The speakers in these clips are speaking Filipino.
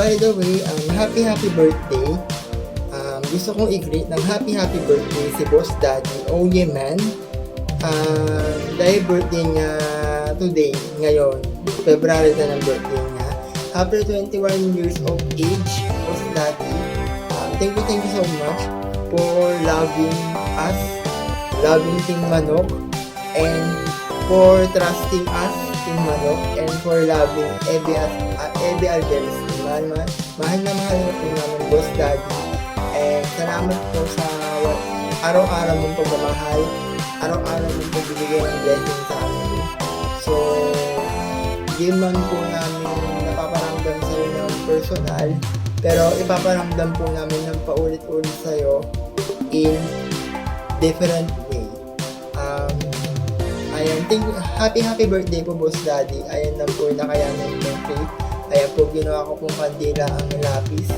by the way, happy birthday. Gusto kong i-greet ng happy birthday si Boss Daddy, oh yeah man. Dahil birthday niya today, ngayon, February na ng birthday niya. After 21 years of age, Boss Daddy, thank you so much for loving us, loving Team Manok, and for trusting us, Team Manok, and for loving Ebe Alderes. Mahal na po namin, Boss Daddy. And salamat po sa araw-araw mong pagmamahal, araw-araw mong pagbibigay ng blessing sa amin. So, di man po namin napaparamdam sa iyo ng personal, pero ipaparamdam po namin ng paulit-ulit sa iyo in different way. Ayan, happy birthday po, Boss Daddy. Ayan lang po nakayanan ng cake. Ayan po, ginawa ko pong kandila ang lapis.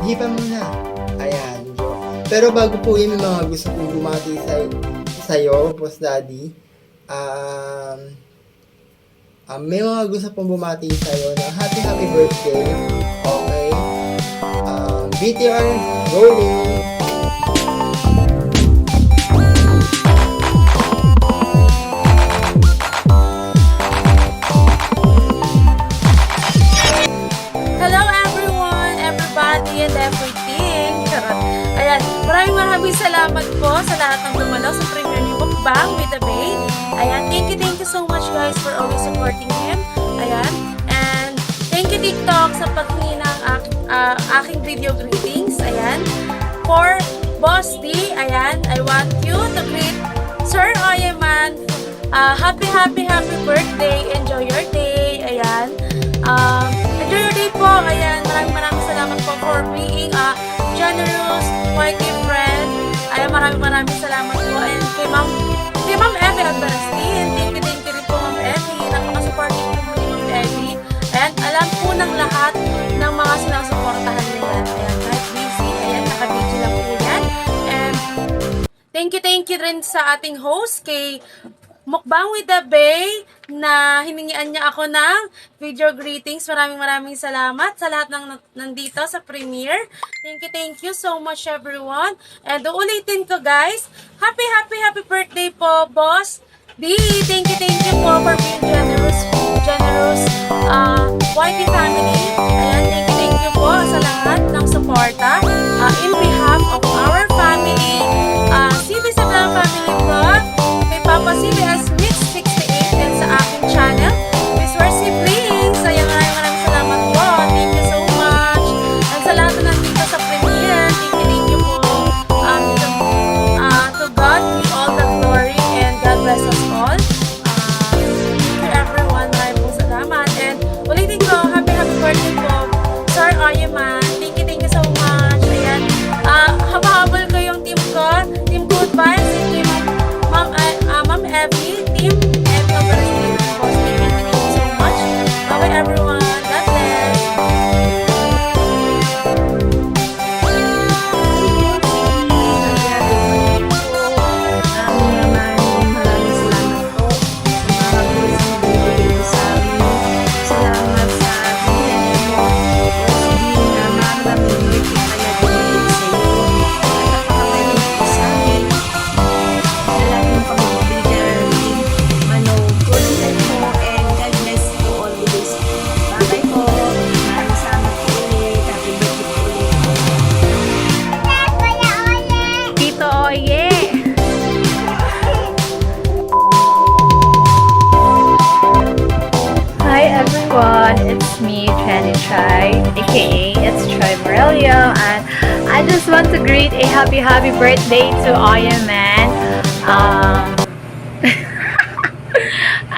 Hipa muna. Ayan, joke. Pero bago po yun, may mga gusto kong bumati sa'yo, Boss Daddy. May mga gusto pong bumati sa'yo ng happy birthday. Okay. BTR rolling. And everything. Charot. Ayan. Maraming salamat po sa lahat ng dumalaw sa premiere ni Mukbang with the Bay. Ayan. Thank you so much guys for always supporting him. Ayan. And thank you TikTok sa paghingi ng aking video greetings. Ayan. For Boss D, ayan. I want you to greet Sir Oyeman. Happy birthday. Enjoy your day. Ayan. Enjoy your day po. Ayan. Maraming salamat po for being a generous, mighty friend. Ayan, maraming salamat po. And kay Ma'am Evie Albarastin. Thank you rin po, Ma'am Evie. Napaka-supporting po ni Ma'am Evie. And alam po ng lahat ng mga sinasuportahan nila. Ayan, kahit busy. Ayan, naka-busy lang po yan. And thank you rin sa ating host, kay Mukbang with the Bay, na hiningian niya ako ng video greetings. Maraming salamat sa lahat ng nandito sa premiere. Thank you so much everyone. And uulitin ko guys, happy birthday po, Boss D. Thank you po for being generous YT family. Ayan, thank you po sa lahat ng suporta. In behalf of our family, CB7 Family Vlog, kay Papa CBS Mix 68, and sa aking channel, Miss War Siblings. Ayan, maraming salamat po. Thank you so much. And sa lahat na nandito sa premiere, thank you po. To God be all the glory and God bless us all. Thank you everyone. Maraming po salamat. And ulitin ko, happy birthday po, Sir Oyeman. Thank you so much. Ayan, habol ko yung team ko, Team Good Vibes, Team Ma'am Evie, Team Evie Albarastin. Thank you so much. Bye everyone. God bless. It's me, Trenny Try, aka it's Troy Morelio, and I just want to greet a happy birthday to Oyeman.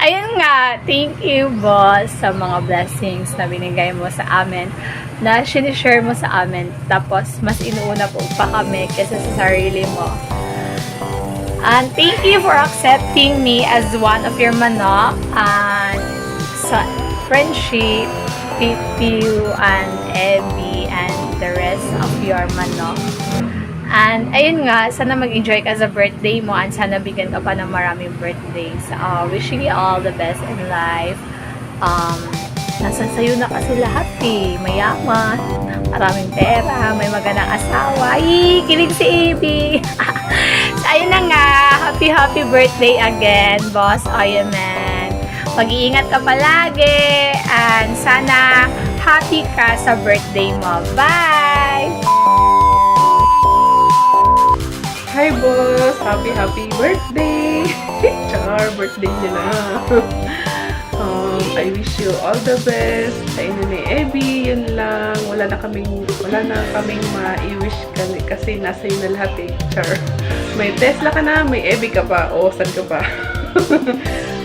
Ayun nga, thank you boss sa mga blessings na binigay mo sa amin, na sinishare mo sa amin, tapos mas inuuna po pa kami kaysa sa sarili mo. And thank you for accepting me as one of your manok, and sa friendship with you and Evie and the rest of your manok. And ayun nga, sana mag-enjoy ka sa birthday mo, and sana bigyan ka pa ng maraming birthdays. Wishing you all the best in life. nasa sayo na kasi lahat eh. Mayaman, maraming pera, may magandang asawa. Ay, kilig si Abby. So, ayun na nga. Happy birthday again, Boss Oyeman. Mag-iingat ka palagi. And sana happy ka sa birthday mo. Bye! Hi boss! Happy birthday! Char, birthday niya na. I wish you all the best sa inyo ni Abby. Yun lang. Wala na kaming ma-i-wish kasi nasa yun na lahat eh. Char. May Tesla ka na, may Abby ka pa. O, saan ka pa?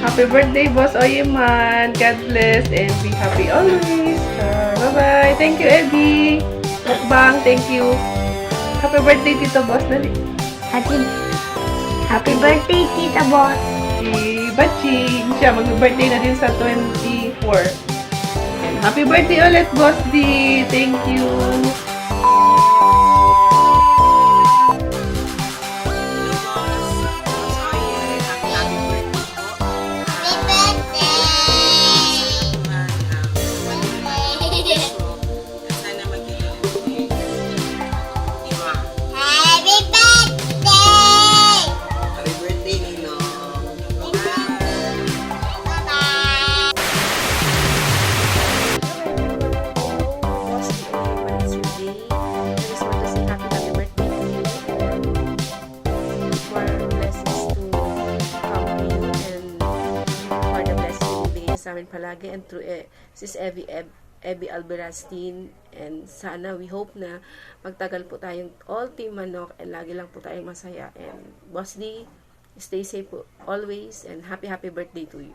Happy birthday, Boss Oyeman. God bless and be happy always. Char. Bye-bye. Thank you, Abby. Mukbang, thank you. Happy birthday, Tito Boss. Dali. Happy birthday, Tita Boss! Si Baching, siya mag-birthday na din sa 24. And happy birthday ulit, Boss D! Thank you! Sa amin palagi and through Sis Abby Alberastin, and sana we hope na magtagal po tayong all team Manok and lagi lang po tayong masaya, and Boss D, stay safe po always and happy birthday to you.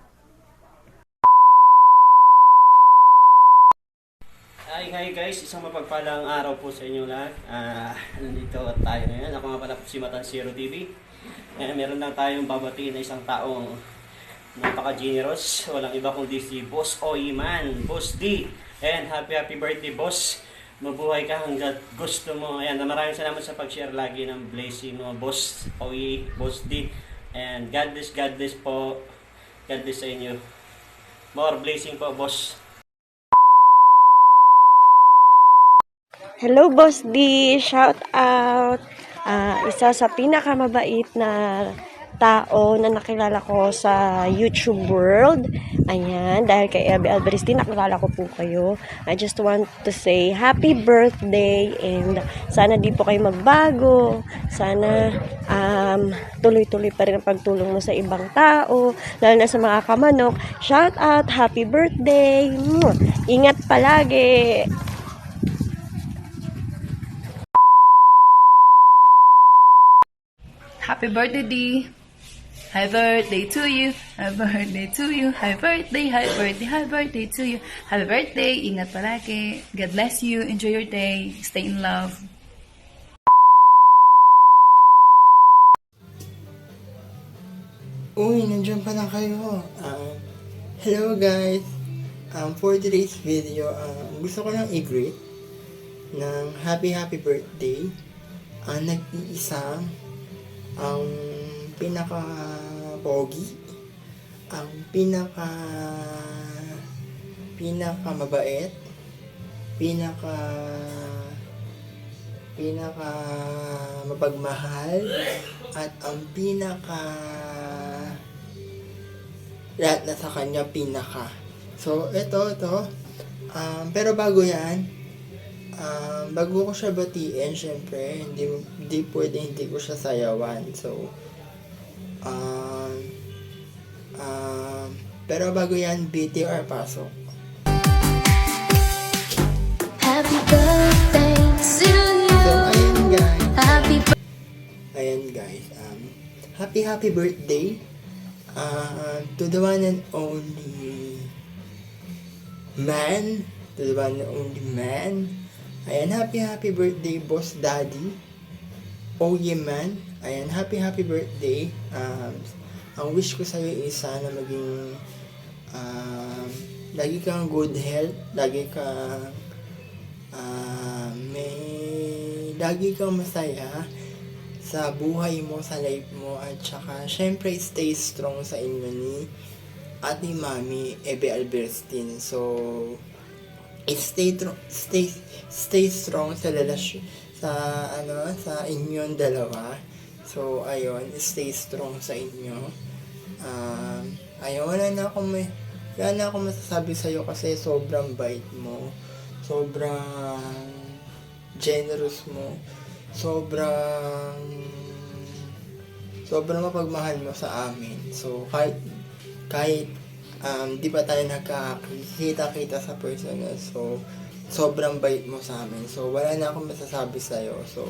Hi guys, isang mapagpalang araw po sa inyo lahat. Nandito tayo ngayon. Ako nga pala po si Matan Zero TV. Meron lang tayong babatiin na isang taong napaka-generous. Walang iba kundi si Boss Oyeman, Boss D. And happy birthday, Boss. Mabuhay ka hanggat gusto mo. Ayan, maraming salamat sa pag-share lagi ng blessing mo, Boss Oye, Boss D. And God bless po. God bless sa inyo. More blessing po, Boss. Hello, Boss D! Shout out! Isa sa pinakamabait na tao na nakilala ko sa YouTube world. Ayan, dahil kay Abby Alberistin, nakilala ko po kayo. I just want to say happy birthday and sana di po kayo magbago. Sana tuloy-tuloy pa rin ang pagtulong mo sa ibang tao, lalo na sa mga kamanok. Shout out! Happy birthday! Ingat palagi! Happy birthday, D! Happy birthday to you! Happy birthday to you! Happy birthday to you! Happy birthday! Ingat palagi! God bless you! Enjoy your day! Stay in love! Uy, nandiyan pala kayo. Hello guys. For today's video, gusto ko lang i-greet ng happy birthday ang nag-iisang ang pinaka-pogi, ang pinaka-mabait, pinaka-mapagmahal, at ang lahat na sa kanya pinaka. So, ito. Pero bago yan, bago ko siya batiin, syempre, hindi pwede hindi ko siya sayawan. So, pero bago yan, BTR pasok. Happy birthday to you. So, ayan Happy guys, happy birthday to the one and only man, Ayan, happy birthday, Boss Daddy Oyeman. Ayan, happy birthday. Ang wish ko sa'yo is sana maging lagi kang good health, lagi kang masaya sa buhay mo, sa life mo, at saka syempre stay strong sa inyo ni Ate Mami Ebe Alberstin. So, stay strong sa relasyon sa inyong dalawa. So, ayun, stay strong sa inyo. Ayun, wala na akong masasabi sa'yo kasi sobrang bait mo. Sobrang generous mo. Sobrang mapagmahal mo sa amin. So, kahit di pa tayo nagkakita-kita sa personal. So, sobrang bait mo sa amin. So, wala na akong masasabi sa'yo. So,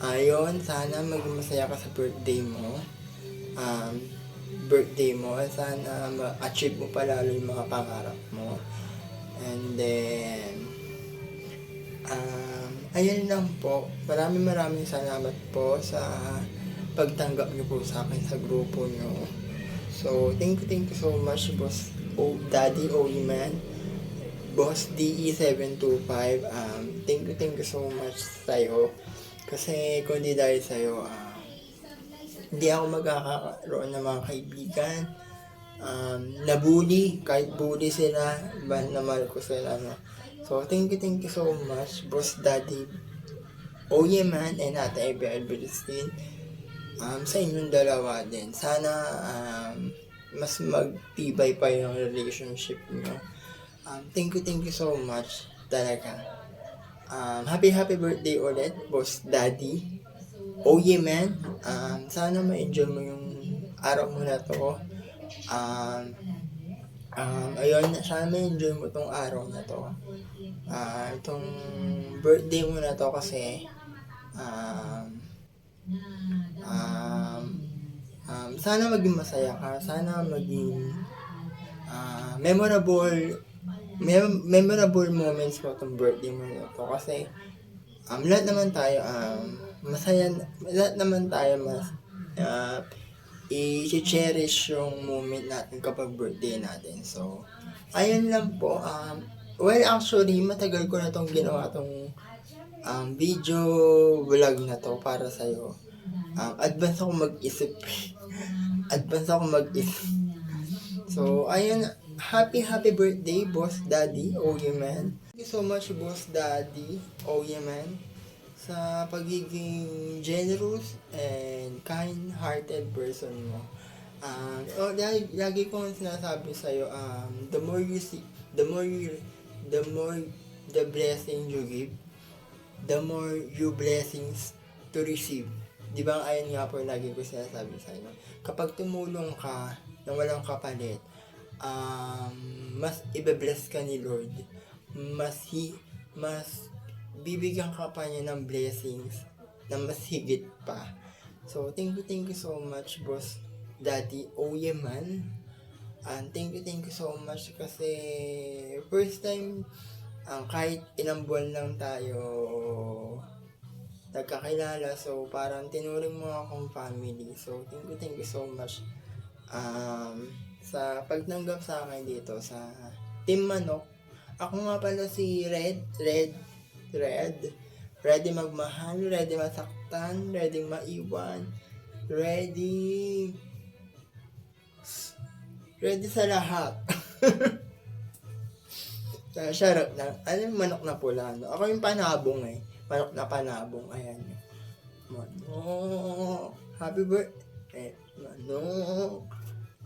ayun, sana maging masaya ka sa birthday mo. At sana ma-achieve mo palalo yung mga pangarap mo. And then, ayun lang po. Maraming salamat po sa pagtanggap niyo po sa akin sa grupo niyo. So, thank you so much, Boss Daddy Oyman, Boss DE725. Thank you so much sa'yo. Kasi kung di dahil sa'yo, hindi ako magkakaroon ng mga kaibigan. Nabully, kahit bully sila, namal ko sila. No? So, thank you so much, Boss Daddy Oyman and Ate Ebe Alberstin. Sa inyong dalawa din. Sana mas magtibay pa yung relationship nyo. Thank you so much talaga. Happy birthday ulit, Boss Daddy. Oh yeah, man. Sana ma-enjoy mo yung araw mo na to. Ayun, sana ma-enjoy mo tong araw na to. Itong birthday mo na to kasi sana maging masaya ka. Sana maging memorable moments mo itong birthday mo na to. Kasi lahat naman tayo masaya, lahat naman tayo i-cherish yung moment natin kapag birthday natin. So, ayun lang po. Well, actually, matagal ko na tong ginawa tong video vlog na to para sa'yo. Advance ako mag-isip. So, ayun. Happy birthday, Boss Daddy Oyman. Thank you so much, Boss Daddy Oyman, sa pagiging generous and kind-hearted person mo. Lagi kong sinasabi sa'yo, the more the blessing you give, the more you blessings to receive. Di ba, ayun nga po lagi ko sinasabi sa'yo. Kapag tumulong ka na walang kapalit, mas ibe-bless ka ni Lord. Mas bibigyan ka pa niya ng blessings na mas higit pa. So, thank you so much, Boss Daddy Oyman. And thank you so much kasi first time, kahit ilang buwan lang tayo nagkakilala. So, parang tinuring mo akong family. So, thank you so much sa pagtanggap sa akin dito sa Team Manok. Ako nga pala si Red. Ready magmahal, ready masaktan, ready maiwan, ready sa lahat. Charot lang. Ano yung manok na pula? No? Ako yung panabong Manok na panabong. Ayan. Manok. Happy birthday. Manok.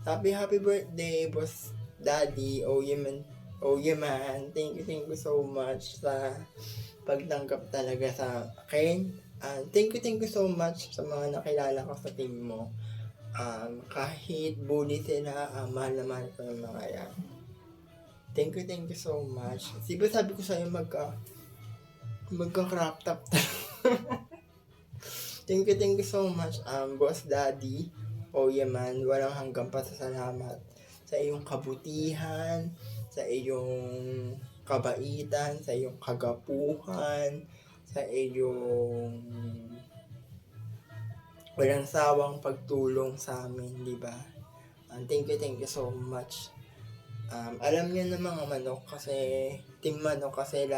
Happy birthday, Boss Daddy Oyman. Thank you so much sa pagtanggap talaga sa akin. Thank you so much sa mga nakilala ko sa team mo. Kahit bully sila, mahal na mahal ko ng mga yan. Thank you so much. Sabi ko sa'yo magka-crop top. Thank you so much, Boss Daddy. Oh yeah man, walang hanggang pasasalamat sa iyong kabutihan, sa iyong kabaitan, sa iyong kagapuhan, sa iyong walang sawang pagtulong sa amin, di ba? Thank you so much. Alam niyo na mga manok kasi, Team Manok kasi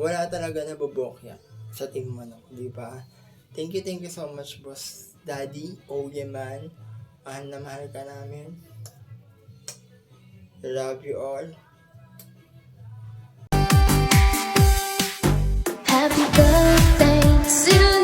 wala talaga nabubokya sa Team Manok, di ba? Thank you so much, Boss Daddy Oyman. Mahal na mahal ka namin. Love you all. Happy birthday to